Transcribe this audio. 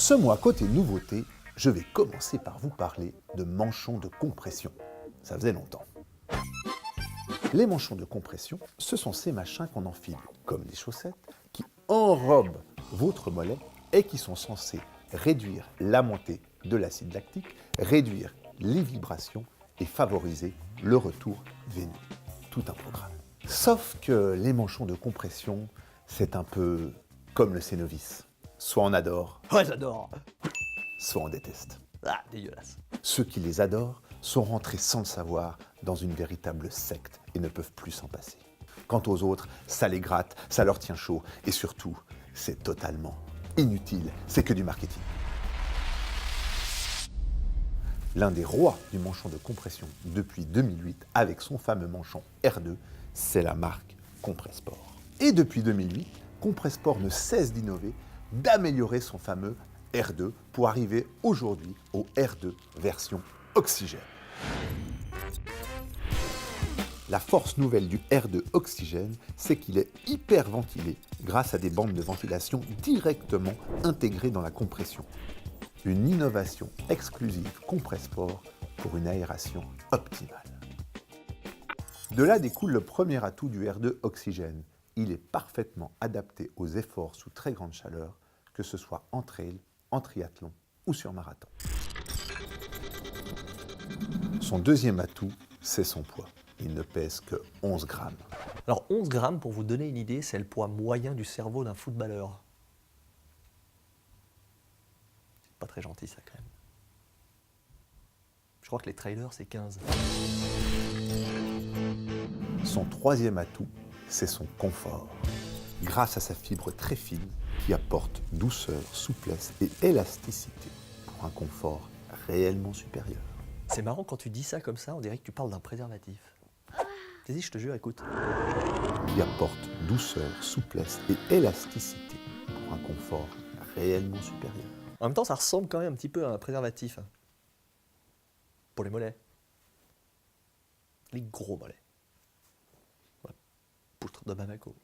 Ce mois, côté nouveauté, je vais commencer par vous parler de manchons de compression. Ça faisait longtemps. Les manchons de compression, ce sont ces machins qu'on enfile, comme des chaussettes, qui enrobent votre mollet et qui sont censés réduire la montée de l'acide lactique, réduire les vibrations et favoriser le retour veineux. Tout un programme. Sauf que les manchons de compression, c'est un peu comme le Cénovis. Soit on adore, Ouais, j'adore. soit on déteste. Ah, dégueulasse. Ceux qui les adorent sont rentrés sans le savoir dans une véritable secte et ne peuvent plus s'en passer. Quant aux autres, ça les gratte, ça leur tient chaud et surtout, c'est totalement inutile, c'est que du marketing. L'un des rois du manchon de compression depuis 2008 avec son fameux manchon R2, c'est la marque Compressport. Et depuis 2008, Compressport ne cesse d'innover, d'améliorer son fameux R2 pour arriver aujourd'hui au R2 version oxygène. La force nouvelle du R2 oxygène, c'est qu'il est hyper ventilé grâce à des bandes de ventilation directement intégrées dans la compression. Une innovation exclusive Compressport pour une aération optimale. De là découle le premier atout du R2 oxygène. Il est parfaitement adapté aux efforts sous très grande chaleur, que ce soit en trail, en triathlon ou sur marathon. Son deuxième atout, c'est son poids. Il ne pèse que 11 grammes. Alors 11 grammes, pour vous donner une idée, c'est le poids moyen du cerveau d'un footballeur. C'est pas très gentil ça quand même. Je crois que les trailers c'est 15. Son troisième atout, c'est son confort. Grâce à sa fibre très fine qui apporte douceur, souplesse et élasticité pour un confort réellement supérieur. C'est marrant quand tu dis ça comme ça, on dirait que tu parles d'un préservatif. Vas-y, je te jure, écoute. Qui apporte douceur, souplesse et élasticité pour un confort réellement supérieur. En même temps, ça ressemble quand même un petit peu à un préservatif. Pour les mollets. Les gros mollets. Ouais. Poutre de Bamako.